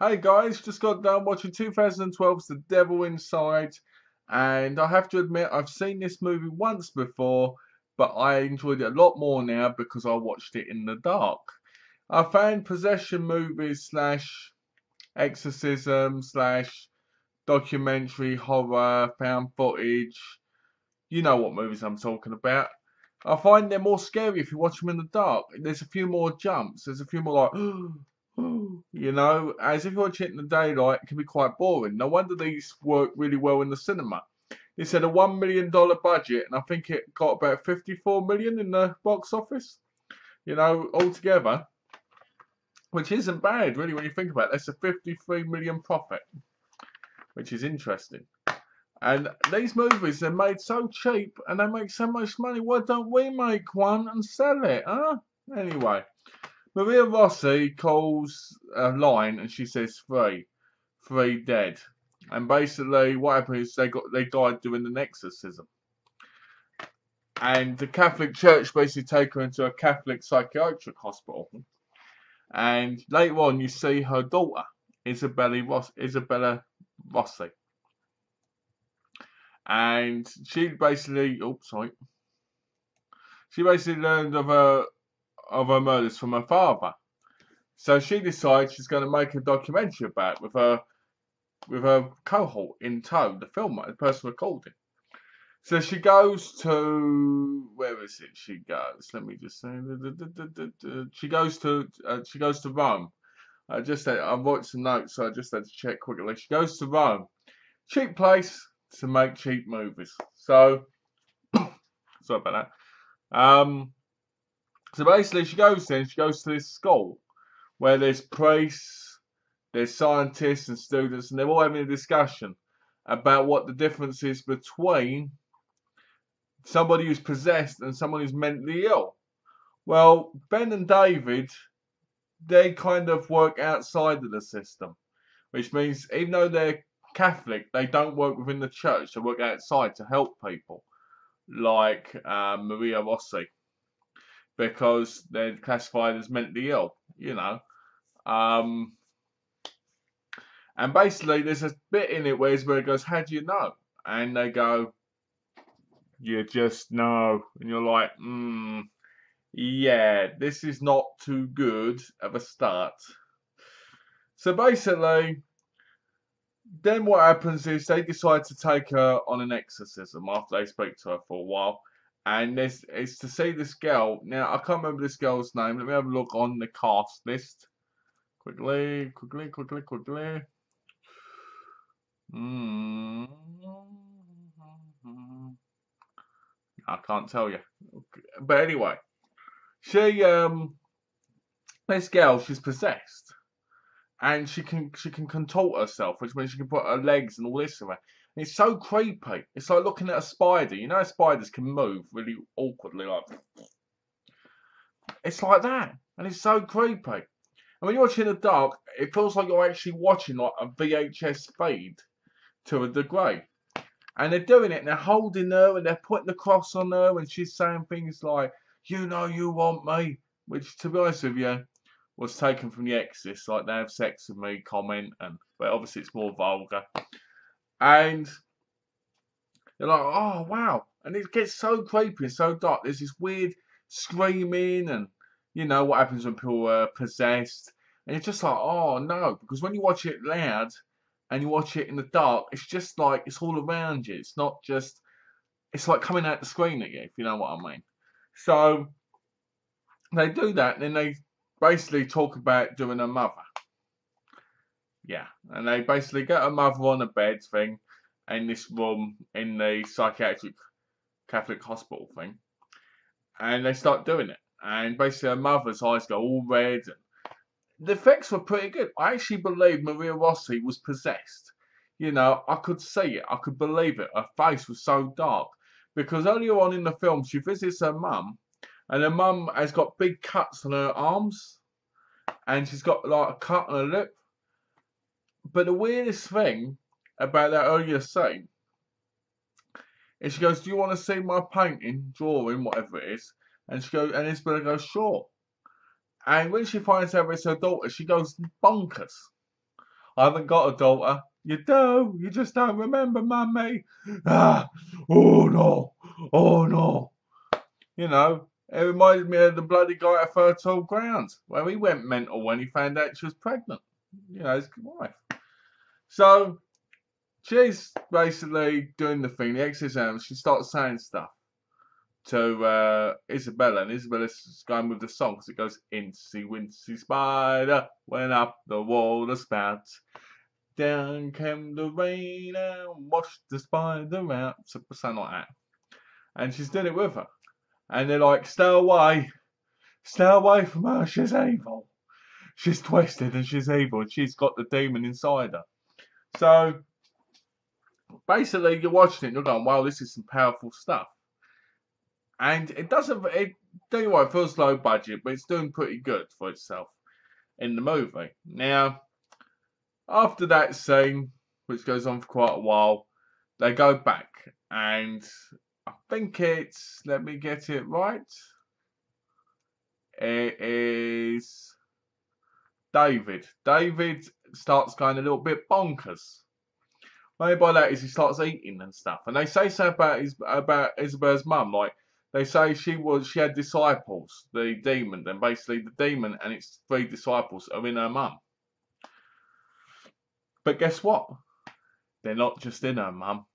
Hey guys, just got done watching 2012's The Devil Inside, and I have to admit I've seen this movie once before, but I enjoyed it a lot more now because I watched it in the dark. I found possession movies slash exorcism slash documentary horror, found footage, you know what movies I'm talking about. I find they're more scary if you watch them in the dark. There's a few more jumps. There's a few more like, as if you watch it in the daylight, it can be quite boring. No wonder these work really well in the cinema. It's had a $1 million budget, and I think it got about 54 million in the box office. Altogether, which isn't bad really when you think about it. That's a 53 million profit, which is interesting. And these movies, they're made so cheap and they make so much money. Why don't we make one and sell it, huh? Anyway, Maria Rossi calls a line and she says three dead. And basically what happened is they died doing an exorcism. And the Catholic Church basically take her into a Catholic psychiatric hospital. And later on you see her daughter, Isabella Rossi. And she basically learned of her murders from her father. So she decides she's going to make a documentary about it with her cohort in tow, the filmer, the person recording. So she goes to, where is it? She goes. Let me just say. She goes to Rome. I wrote some notes, so I just had to check quickly. She goes to Rome, cheap place to make cheap movies. So sorry about that. So basically, she goes to this school where there's priests, there's scientists and students, and they're all having a discussion about what the difference is between somebody who's possessed and someone who's mentally ill. Well, Ben and David, they kind of work outside of the system, which means even though they're Catholic, they don't work within the church, they work outside to help people, like Maria Rossi, because they're classified as mentally ill, And basically, there's a bit in it where it goes, how do you know? And they go, you just know. And you're like, yeah, this is not too good of a start. So basically, then what happens is they decide to take her on an exorcism after they speak to her for a while. And it's to see this girl. Now, I can't remember this girl's name. Let me have a look on the cast list. Quickly. I can't tell you. But anyway, this girl, she's possessed. And she can contort herself, which means she can put her legs and all this around. And it's so creepy. It's like looking at a spider. You know how spiders can move really awkwardly, like it's like that, and it's so creepy. And when you're watching in the dark, it feels like you're actually watching like a VHS feed to a degree. And they're doing it, and they're holding her, and they're putting the cross on her, and she's saying things like, "You know you want me," which, to be honest with you, was taken from The Exorcist, like they have sex with me comment, but obviously it's more vulgar. And you're like, oh wow, and it gets so creepy and so dark. There's this weird screaming, and you know what happens when people are possessed, and you're just like, oh no, because when you watch it loud and you watch it in the dark, it's just like it's all around you. It's not just, it's like coming out the screen at you, if you know what I mean. So they do that, and then they basically talk about doing her mother. Yeah, and they basically get her mother on a bed thing in this room in the psychiatric Catholic hospital thing, and they start doing it. And basically her mother's eyes go all red. And the effects were pretty good. I actually believe Maria Rossi was possessed. I could see it. I could believe it. Her face was so dark. Because earlier on in the film, she visits her mum, and her mum has got big cuts on her arms, and she's got like a cut on her lip. But the weirdest thing about that earlier scene is she goes, "Do you want to see my painting, drawing, whatever it is?" And she goes, and Isabella goes, "Sure." And when she finds out it's her daughter, she goes bonkers. I haven't got a daughter. You do. You just don't remember, mummy. Ah, oh no. Oh no. You know, it reminded me of the bloody guy at Fertile Grounds, where he went mental when he found out she was pregnant. You know, his wife. So, she's basically doing the thing, the exorcism. She starts saying stuff to Isabella, and Isabella's going with the song because it goes, Incy Wincy Spider went up the wall of spouts. Down came the rain and washed the spider out. Something like that. And she's doing it with her. And they're like, stay away from her, she's evil. She's twisted and she's evil and she's got the demon inside her. So, basically, you're watching it and you're going, wow, this is some powerful stuff. And it doesn't, tell you what, it feels low budget, but it's doing pretty good for itself in the movie. Now, after that scene, which goes on for quite a while, they go back and I think it's, let me get it right. It is David. David starts going a little bit bonkers. What I mean by that is he starts eating and stuff. And they say something about Isabella's mum, like they say she had disciples, the demon, and basically the demon and its 3 disciples are in her mum. But guess what? They're not just in her mum.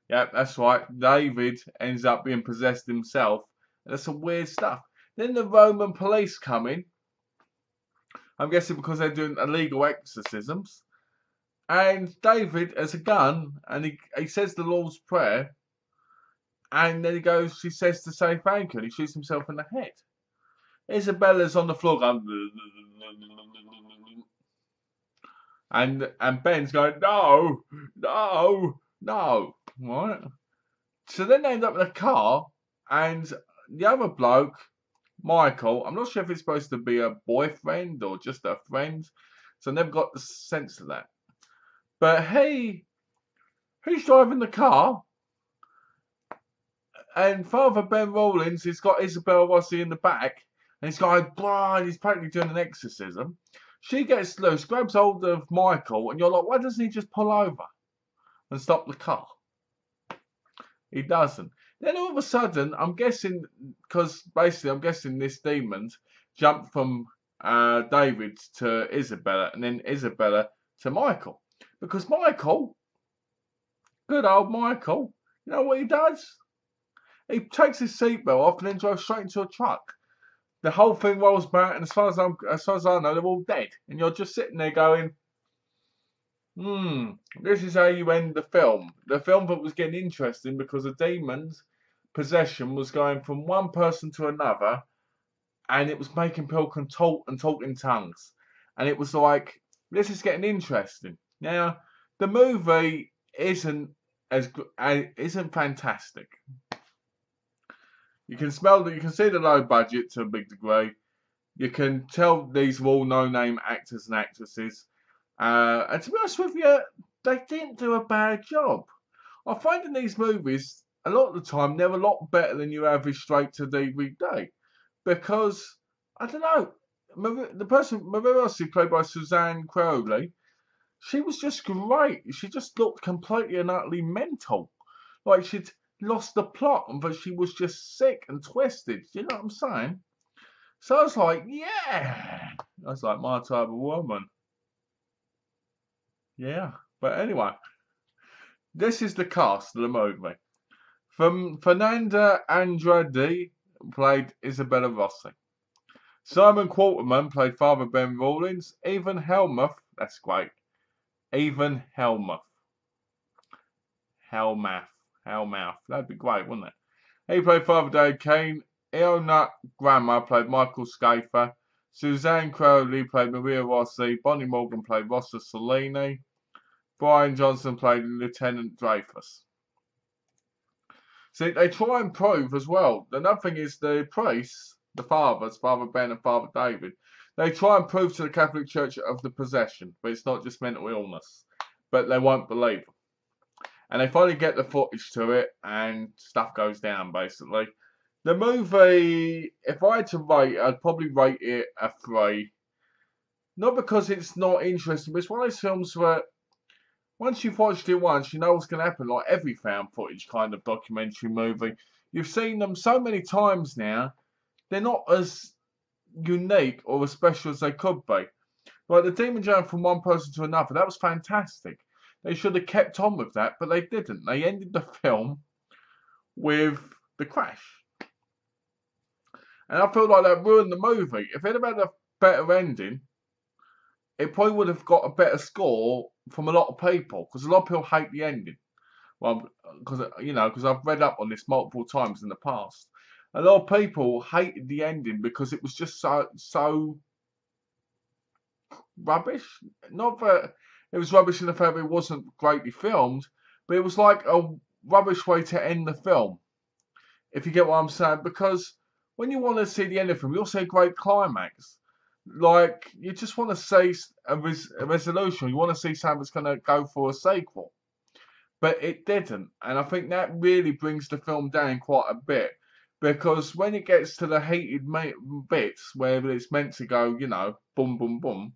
Yeah, that's right. David ends up being possessed himself. And that's some weird stuff. Then the Roman police come in. I'm guessing because they're doing illegal exorcisms. And David has a gun and he says the Lord's Prayer. And then he says to say thank you. And he shoots himself in the head. Isabella's on the floor going... And Ben's going, no. Right? So then they end up in a car, and the other bloke, Michael, I'm not sure if it's supposed to be a boyfriend or just a friend, so I never got the sense of that. But he's driving the car, and Father Ben Rawlins has got Isabel Rossi in the back, and he's going, blah, and he's practically doing an exorcism. She gets loose, grabs hold of Michael, and you're like, why doesn't he just pull over and stop the car? He doesn't. Then all of a sudden, I'm guessing, because basically I'm guessing this demon's jumped from David to Isabella, and then Isabella to Michael. Because Michael, good old Michael, you know what he does? He takes his seatbelt off and then drives straight into a truck. The whole thing rolls back, and as far as I know, they're all dead. And you're just sitting there going, this is how you end the film. The film that was getting interesting because the demon's possession was going from one person to another, and it was making people talk in tongues. And it was like, this is getting interesting. Now, the movie isn't fantastic. You can see the low budget to a big degree. You can tell these are all no-name actors and actresses. And to be honest with you, they didn't do a bad job. I find in these movies, a lot of the time, they're a lot better than your average straight-to-DVD. Because, I don't know, the person, Maria Rossi, played by Suzanne Crowley, she was just great. She just looked completely and utterly mental. Like she'd lost the plot, but she was just sick and twisted. Do you know what I'm saying? So I was like, yeah. That's like my type of woman. Yeah. But anyway, this is the cast of the movie. From Fernanda Andrade played Isabella Rossi. Simon Quarterman played Father Ben Rawlins. Evan Helmuth, that's great. Evan Helmuth. Hellmouth. That'd be great, wouldn't it? He played Father Dave Kane. Iona Grammer played Michael Schaefer. Suzanne Crowley played Maria Rossi. Bonnie Morgan played Rossa Salini. Brian Johnson played Lieutenant Dreyfus. See, they try and prove as well. Another thing is the priests, the fathers, Father Ben and Father David, they try and prove to the Catholic Church of the possession, but it's not just mental illness. But they won't believe them. And they finally get the footage to it, and stuff goes down, basically. The movie, if I had to rate it, I'd probably rate it a 3. Not because it's not interesting, but it's one of those films where once you've watched it once, you know what's going to happen. Like every found footage kind of documentary movie, you've seen them so many times now. They're not as unique or as special as they could be. Like the demon journey from one person to another, that was fantastic. They should have kept on with that, but they didn't. They ended the film with the crash. And I feel like that ruined the movie. If it had had a better ending, it probably would have got a better score from a lot of people. Because a lot of people hate the ending. Well, because I've read up on this multiple times in the past. A lot of people hated the ending because it was just so rubbish. Not that it was rubbish in the fact that it wasn't greatly filmed, but it was like a rubbish way to end the film. If you get what I'm saying, because when you want to see the end of the film, you'll see a great climax. Like you just want to see a resolution. You want to see something that's going to go for a sequel, but it didn't, and I think that really brings the film down quite a bit. Because when it gets to the heated bits where it's meant to go, boom, boom, boom,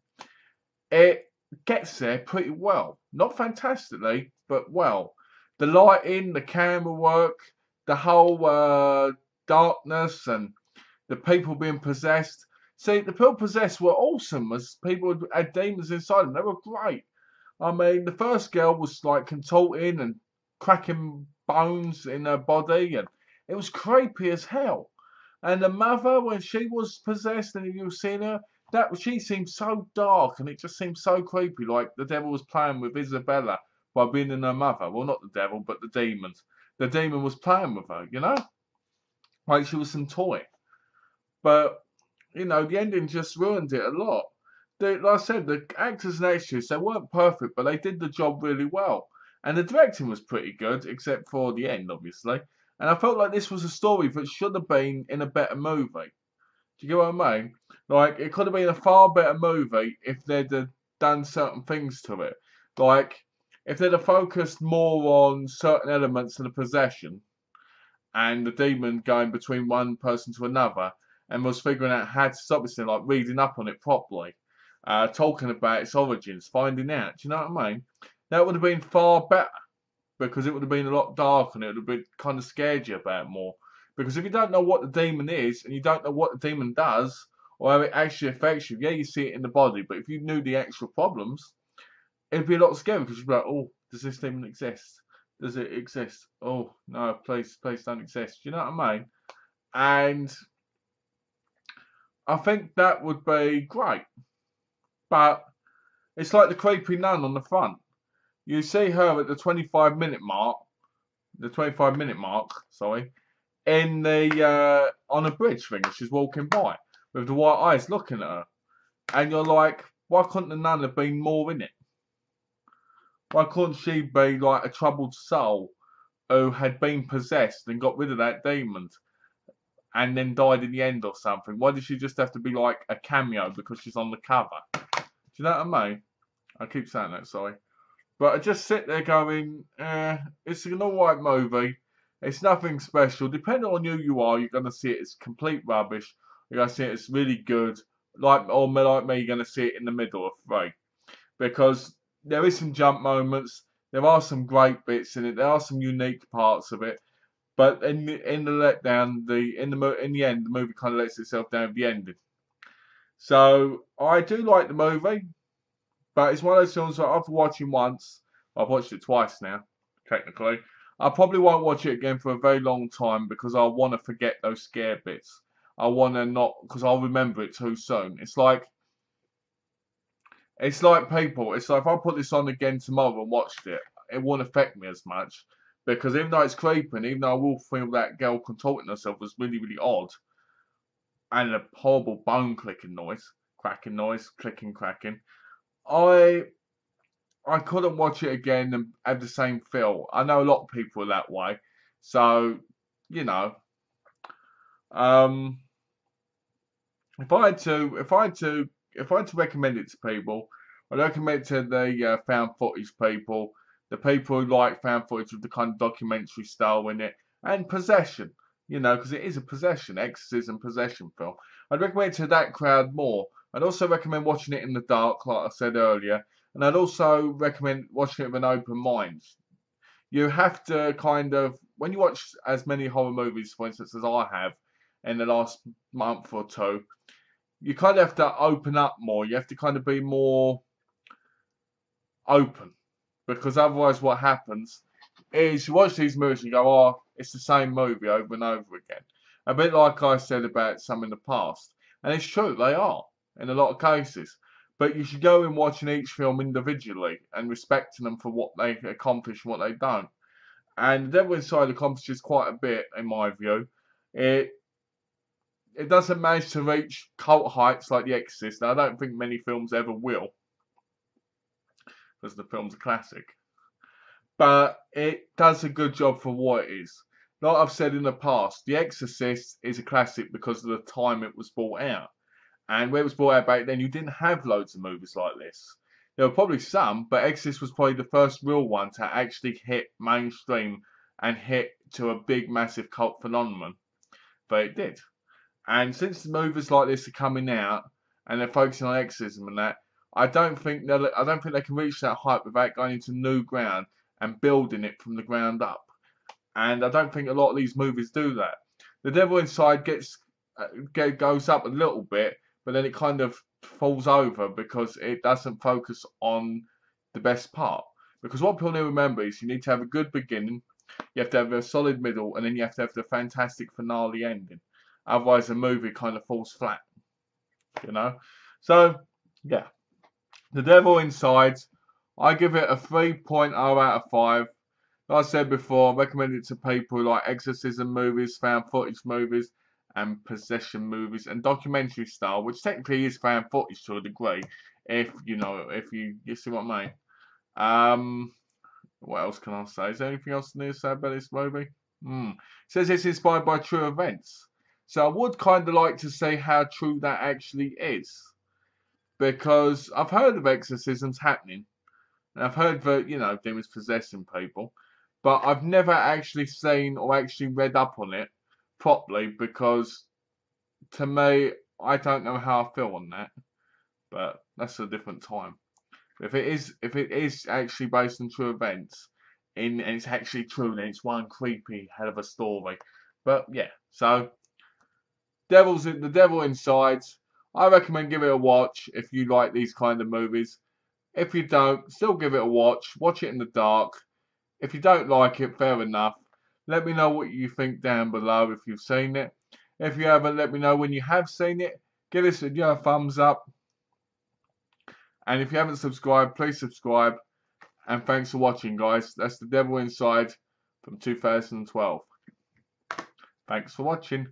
it gets there pretty well. Not fantastically, but well. The lighting, the camera work, the whole darkness, and the people being possessed. See, the people possessed were awesome as people had demons inside them. They were great. I mean, the first girl was like contorting and cracking bones in her body, and it was creepy as hell. And the mother, when she was possessed and you were seeing her, she seemed so dark and it just seemed so creepy, like the devil was playing with Isabella by being in her mother. Well, not the devil, but the demons. The demon was playing with her, like she was some toy. But the ending just ruined it a lot. Like I said, the actors and actresses, they weren't perfect, but they did the job really well. And the directing was pretty good, except for the end, obviously. And I felt like this was a story that should have been in a better movie. Do you get what I mean? Like, it could have been a far better movie if they'd have done certain things to it. Like, if they'd have focused more on certain elements of the possession and the demon going between one person to another and was figuring out how to stop this thing, like reading up on it properly, talking about its origins, finding out. Do you know what I mean? That would have been far better. Because it would have been a lot darker and it would have been kind of scared you about more. Because if you don't know what the demon is and you don't know what the demon does or how it actually affects you, yeah, you see it in the body, but if you knew the actual problems, it'd be a lot scary because you'd be like, oh, does this demon exist? Does it exist? Oh, no, please don't exist. Do you know what I mean? And I think that would be great. But it's like the creepy nun on the front. You see her at the 25-minute mark, sorry, in the on a bridge thing. She's walking by with the white eyes looking at her, and you're like, why couldn't the nun have been more in it? Why couldn't she be like a troubled soul who had been possessed and got rid of that demon and then died in the end or something? Why did she just have to be like a cameo because she's on the cover? Do you know what I mean? I keep saying that, sorry. But I just sit there going, it's an alright movie. It's nothing special. Depending on who you are, you're going to see it as complete rubbish. You're going to see it as really good. Like me, you're going to see it in the middle of three. Because there is some jump moments. There are some great bits in it. There are some unique parts of it. But in the letdown, in the end, the movie kind of lets itself down at the ending. So I do like the movie. But it's one of those films that after watching once, I've watched it twice now, technically. I probably won't watch it again for a very long time because I want to forget those scare bits. I want to not, because I'll remember it too soon. It's like people. It's like if I put this on again tomorrow and watched it, it won't affect me as much. Because even though it's creeping, even though I will feel that girl contorting herself was really, really odd, and a horrible bone clicking noise, cracking noise, clicking, cracking, I couldn't watch it again and have the same feel. I know a lot of people are that way, so if I had to recommend it to people, I'd recommend it to the found footage people, the people who like found footage with the kind of documentary style in it, and possession. Because it is a possession, exorcism, possession film. I'd recommend it to that crowd more I'd also recommend watching it in the dark, like I said earlier. And I'd also recommend watching it with an open mind. You have to kind of, when you watch as many horror movies, for instance, as I have in the last month or two, you kind of have to open up more. You have to kind of be more open. Because otherwise what happens is you watch these movies and you go, oh, it's the same movie over and over again. A bit like I said about some in the past. And it's true, they are, in a lot of cases. But you should go in watching each film individually and respecting them for what they accomplish and what they don't. And The Devil Inside accomplishes quite a bit, in my view. It doesn't manage to reach cult heights like The Exorcist. Now, I don't think many films ever will, because the film's a classic. But it does a good job for what it is. Like I've said in the past, The Exorcist is a classic because of the time it was brought out. And when it was brought out back then, you didn't have loads of movies like this. There were probably some, but Exorcist was probably the first real one to actually hit mainstream and hit to a big, massive cult phenomenon. But it did. And since movies like this are coming out and they're focusing on exorcism and that, I don't think they can reach that height without going into new ground and building it from the ground up. And I don't think a lot of these movies do that. The Devil Inside goes up a little bit, but then it kind of falls over because it doesn't focus on the best part. Because what people need to remember is you need to have a good beginning, you have to have a solid middle, and then you have to have the fantastic finale ending. Otherwise the movie kind of falls flat. You know? So, yeah. The Devil Inside, I give it a 3.0 out of 5. Like I said before, I recommend it to people who like exorcism movies, found footage movies, and possession movies, and documentary style, which technically is found footage to a degree, if you see what I mean. What else can I say? Is there anything else I need to say about this movie? It says it's inspired by true events. So I would kind of like to see how true that actually is. Because I've heard of exorcisms happening. And I've heard that, demons possessing people. But I've never actually seen or actually read up on it properly, because to me, I don't know how I feel on that. But that's a different time. If it is actually based on true events, and it's actually true, then it's one creepy hell of a story. But yeah, so The Devil Inside, I recommend give it a watch if you like these kind of movies. If you don't, still give it a watch. Watch it in the dark. If you don't like it, fair enough. Let me know what you think down below if you've seen it. If you haven't, let me know when you have seen it. Give this video a thumbs up. And if you haven't subscribed, please subscribe. And thanks for watching, guys. That's The Devil Inside from 2012. Thanks for watching.